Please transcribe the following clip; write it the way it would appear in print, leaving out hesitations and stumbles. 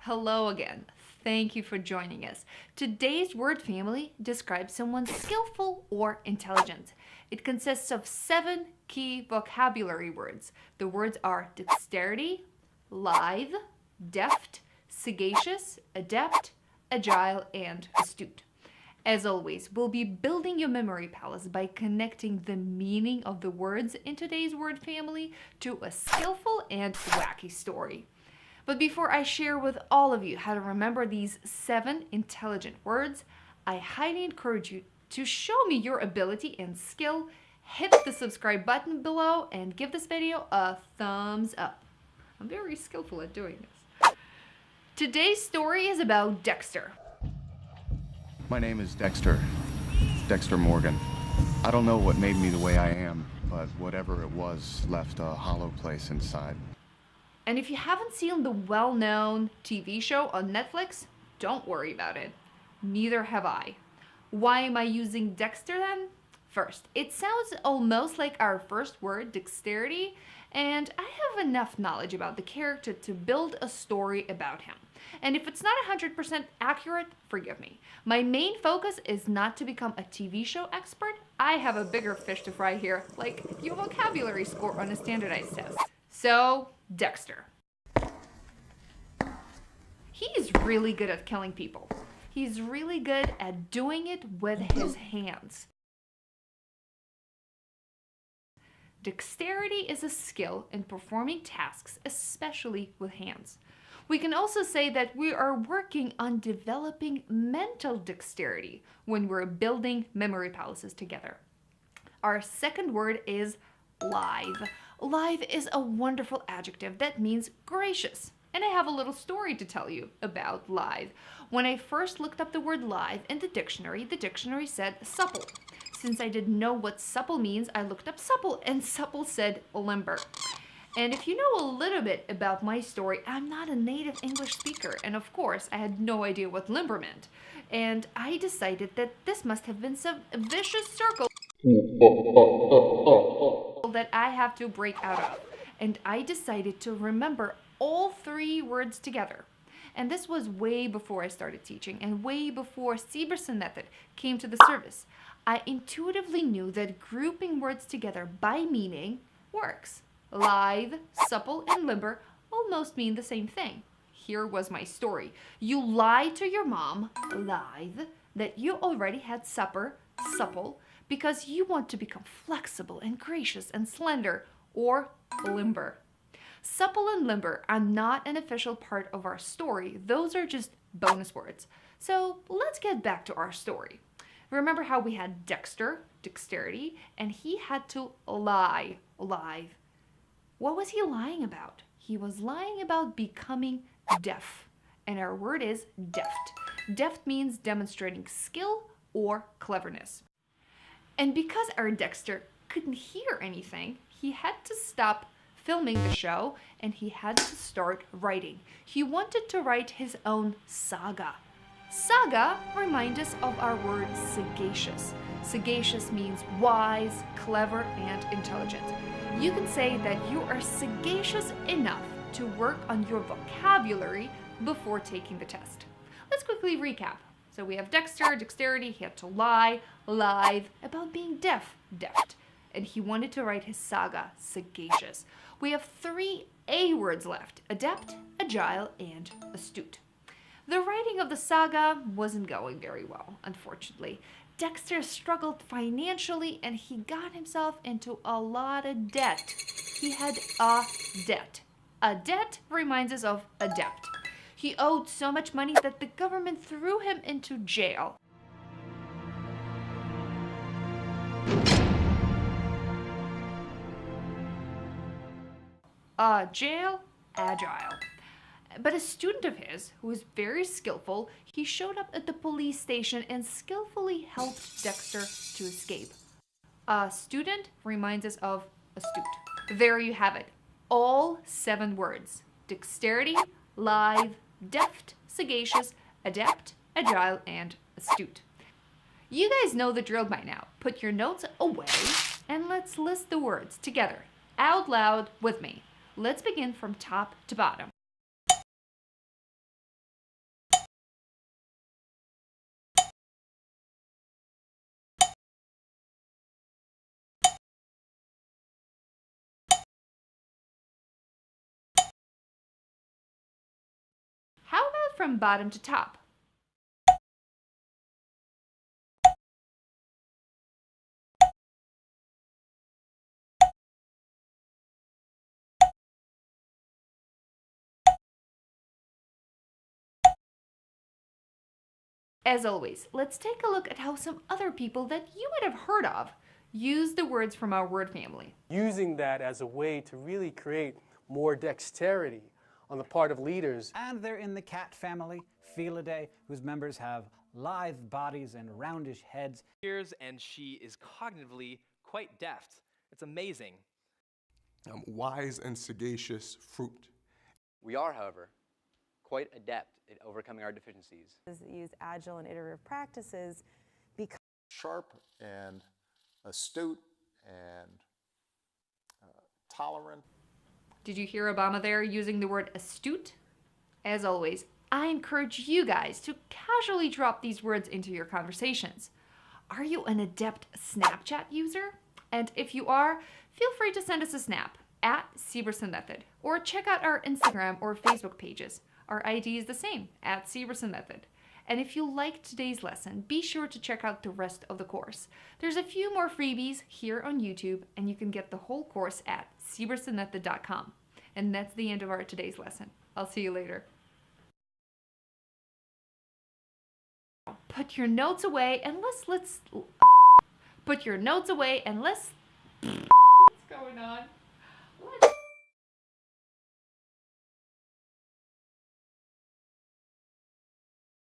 Hello again. Thank you for joining us. Today's word family describes someone skillful or intelligent. It consists of 7 key vocabulary words. The words are dexterity, lithe, deft, sagacious, adept, agile, and astute. As always, we'll be building your memory palace by connecting the meaning of the words in today's word family to a skillful and wacky story. But before I share with all of you how to remember these 7 intelligent words, I highly encourage you to show me your ability and skill. Hit the subscribe button below and give this video a thumbs up. I'm very skillful at doing this. Today's story is about Dexter. My name is Dexter. Dexter Morgan. I don't know what made me the way I am, but whatever it was left a hollow place inside. And if you haven't seen the well-known TV show on Netflix, don't worry about it. Neither have I. Why am I using Dexter then? First, it sounds almost like our first word, dexterity, and I have enough knowledge about the character to build a story about him. And if it's not 100% accurate, forgive me. My main focus is not to become a TV show expert. I have a bigger fish to fry here, like your vocabulary score on a standardized test. So, Dexter. He's really good at killing people. He's really good at doing it with his hands. Dexterity is a skill in performing tasks, especially with hands. We can also say that we are working on developing mental dexterity when we're building memory palaces together. Our second word is lithe. Lithe is a wonderful adjective that means gracious. And I have a little story to tell you about lithe. When I first looked up the word lithe in the dictionary said supple. Since I didn't know what supple means, I looked up supple, and supple said limber. And if you know a little bit about my story, I'm not a native English speaker, and of course I had no idea what limber meant. And I decided that this must have been some vicious circle that I have to break out of. And I decided to remember all 3 words together. And this was way before I started teaching and way before Seberson Method came to the service. I intuitively knew that grouping words together by meaning works. Lithe, supple, and limber almost mean the same thing. Here was my story. You lie to your mom, lithe, that you already had supper, supple, because you want to become flexible and gracious and slender, or limber. Supple and limber are not an official part of our story. Those are just bonus words. So let's get back to our story. Remember how we had Dexter, dexterity, and he had to lie, lithe. What was he lying about? He was lying about becoming deaf. And our word is deft. Deft means demonstrating skill or cleverness. And because our Dexter couldn't hear anything, he had to stop filming the show and he had to start writing. He wanted to write his own saga. Saga reminds us of our word sagacious. Sagacious means wise, clever, and intelligent. You can say that you are sagacious enough to work on your vocabulary before taking the test. Let's quickly recap. So we have Dexter, dexterity, he had to lie, lithe, about being deaf, deft. And he wanted to write his saga, sagacious. We have 3 A words left, adept, agile, and astute. The writing of the saga wasn't going very well, unfortunately. Dexter struggled financially and he got himself into a lot of debt. He had a debt. A debt reminds us of adept. He owed so much money that the government threw him into jail. Jail, agile. But a student of his, who was very skillful, he showed up at the police station and skillfully helped Dexter to escape. A student reminds us of astute. There you have it. All 7 words. Dexterity, lithe, deft, sagacious, adept, agile, and astute. You guys know the drill by now. Put your notes away and let's list the words together, out loud with me. Let's begin from top to bottom. from bottom to top. As always, let's take a look at how some other people that you might have heard of use the words from our word family. Using that as a way to really create more dexterity on the part of leaders. And they're in the cat family, Felidae, whose members have lithe bodies and roundish heads. And she is cognitively quite deft. It's amazing. Wise and sagacious fruit. We are, however, quite adept at overcoming our deficiencies. Use agile and iterative practices because sharp and astute and tolerant. Did you hear Obama there using the word astute? As always, I encourage you guys to casually drop these words into your conversations. Are you an adept Snapchat user? And if you are, feel free to send us a snap at Seberson Method or check out our Instagram or Facebook pages. Our ID is the same, at Seberson Method. And if you liked today's lesson, be sure to check out the rest of the course. There's a few more freebies here on YouTube, and you can get the whole course at sebersonmethod.com. And that's the end of our today's lesson. I'll see you later. Put your notes away and let's put your notes away and let's what's going on?